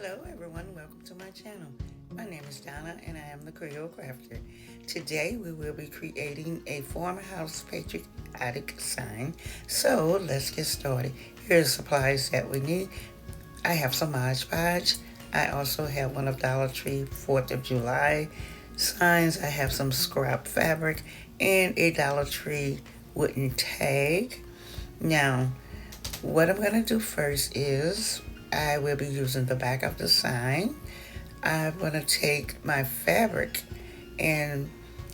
Hello everyone, welcome to my channel. My name is Donna and I am the Creole Crafter. Today we will be creating a farmhouse patriotic sign. So let's get started. Here are the supplies that we need. I have some Mod Podge. I also have one of Dollar Tree 4th of July signs. I have some scrap fabric and a Dollar Tree wooden tag. Now, what I'm going to do first is I will be using the back of the sign. I'm going to take my fabric and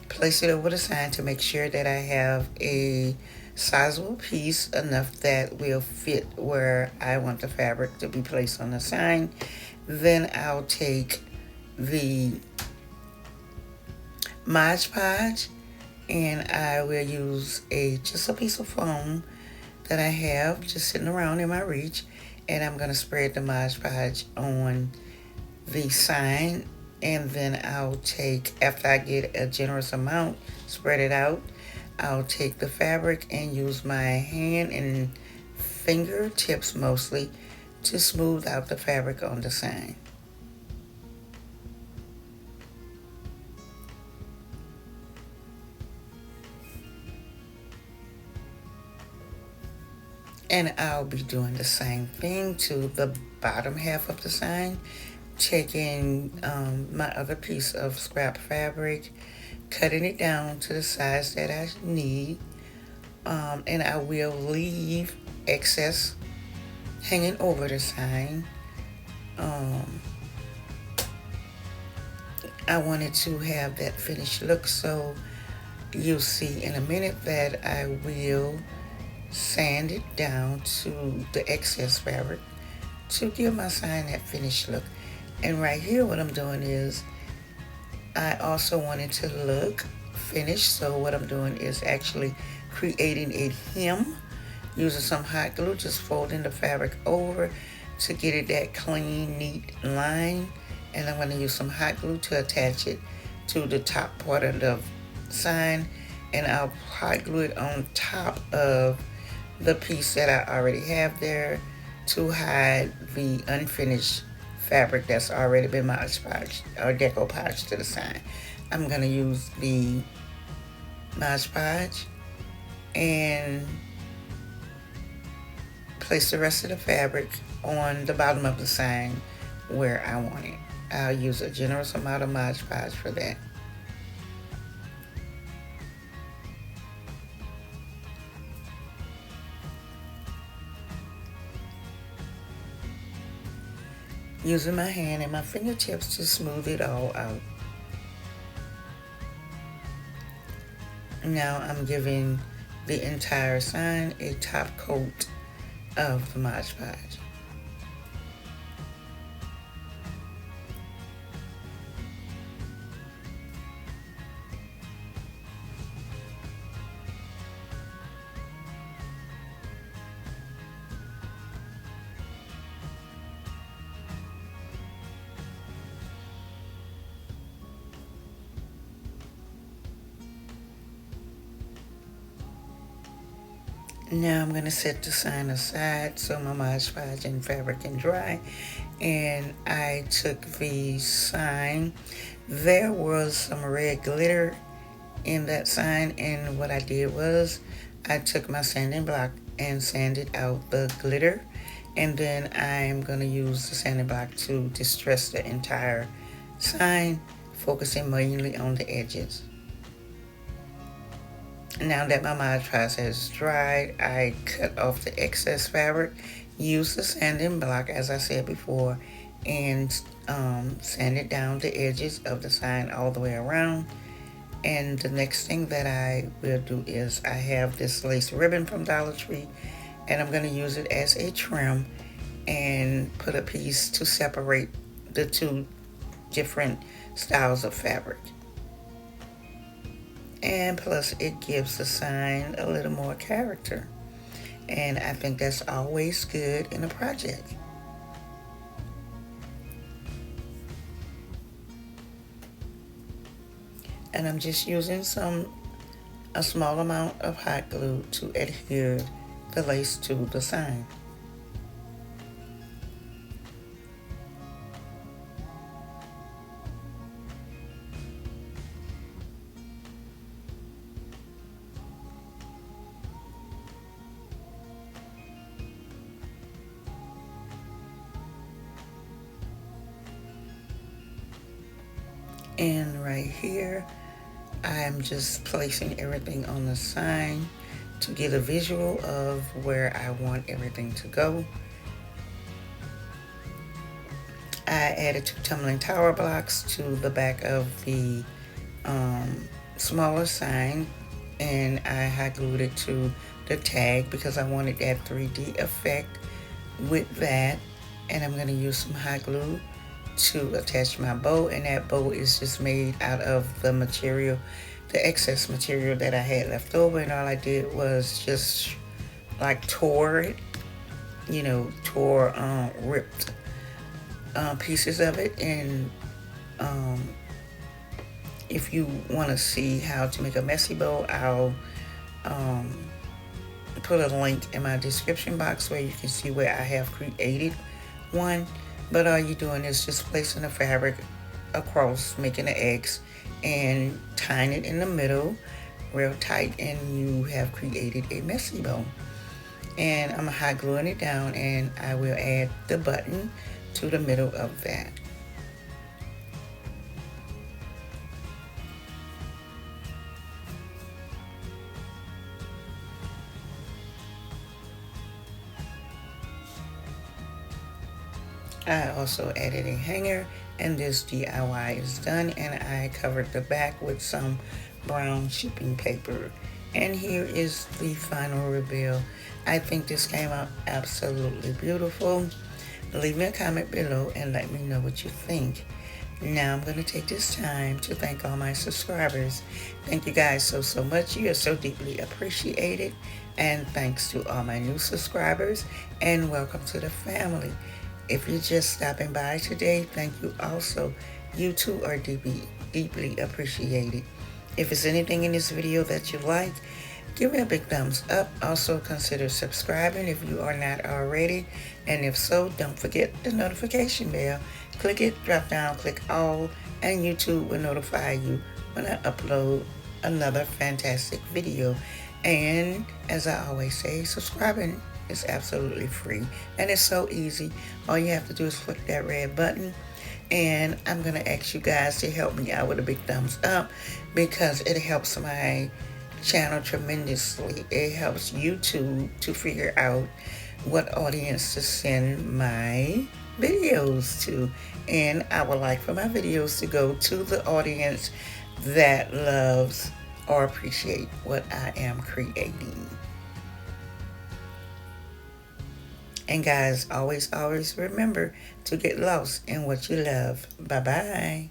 place it over the sign to make sure that I have a sizable piece enough that will fit where I want the fabric to be placed on the sign. Then I'll take the Mod Podge and I will use just a piece of foam that I have just sitting around in my reach, and I'm going to spread the Mod Podge on the sign, and then I'll take, after I get a generous amount, spread it out, I'll take the fabric and use my hand and fingertips mostly to smooth out the fabric on the sign. And I'll be doing the same thing to the bottom half of the sign, taking my other piece of scrap fabric, cutting it down to the size that I need, and I will leave excess hanging over the sign. I wanted to have that finished look, so you'll see in a minute that I will sand it down to the excess fabric to give my sign that finished look. And right here what I'm doing is I also wanted to look finished, so what I'm doing is actually creating a hem using some hot glue, just folding the fabric over to get it that clean, neat line. And I'm going to use some hot glue to attach it to the top part of the sign, and I'll hot glue it on top of the piece that I already have there to hide the unfinished fabric that's already been Mod Podge or decoupage to the sign. I'm going to use the Mod Podge and place the rest of the fabric on the bottom of the sign where I want it. I'll use a generous amount of Mod Podge for that. Using my hand and my fingertips to smooth it all out. Now I'm giving the entire sign a top coat of the Mod Podge. Now I'm going to set the sign aside so my Mod Podge and fabric can dry. And I took the sign. There was some red glitter in that sign, and what I did was I took my sanding block and sanded out the glitter. And then I'm going to use the sanding block to distress the entire sign, focusing mainly on the edges. Now that my Mod Podge has dried, I cut off the excess fabric, use the sanding block as I said before, and sand it down the edges of the sign all the way around. And the next thing that I will do is I have this lace ribbon from Dollar Tree, and I'm going to use it as a trim and put a piece to separate the two different styles of fabric. And plus it gives the sign a little more character, and I think that's always good in a project. And I'm just using a small amount of hot glue to adhere the lace to the sign. And right here, I'm just placing everything on the sign to get a visual of where I want everything to go. I added 2 tumbling tower blocks to the back of the smaller sign, and I hot glued it to the tag because I wanted that 3D effect with that. And I'm going to use some hot glue to attach my bow, and that bow is just made out of the material, the excess material that I had left over, and all I did was just like tore it, ripped pieces of it. And if you want to see how to make a messy bow, I'll put a link in my description box where you can see where I have created one. But all you're doing is just placing the fabric across, making the X, and tying it in the middle real tight, and you have created a messy bow. And I'm hot gluing it down, and I will add the button to the middle of that. I also added a hanger, and this DIY is done, and I covered the back with some brown shipping paper. And here is the final reveal. I think this came out absolutely beautiful. Leave me a comment below and let me know what you think. Now I'm going to take this time to thank all my subscribers. Thank you guys so much. You are so deeply appreciated. And thanks to all my new subscribers, and welcome to the family. If you're just stopping by today, thank you also. You too are deeply appreciated. If there's anything in this video that you like, give me a big thumbs up. Also consider subscribing if you are not already. And if so, don't forget the notification bell. Click it, drop down, click all, and YouTube will notify you when I upload another fantastic video. And as I always say, subscribing is absolutely free, and it's so easy. All you have to do is click that red button, and I'm going to ask you guys to help me out with a big thumbs up because it helps my channel tremendously. It helps YouTube to figure out what audience to send my videos to, and I would like for my videos to go to the audience that loves or appreciate what I am creating. And guys, always remember to get lost in what you love. Bye-bye.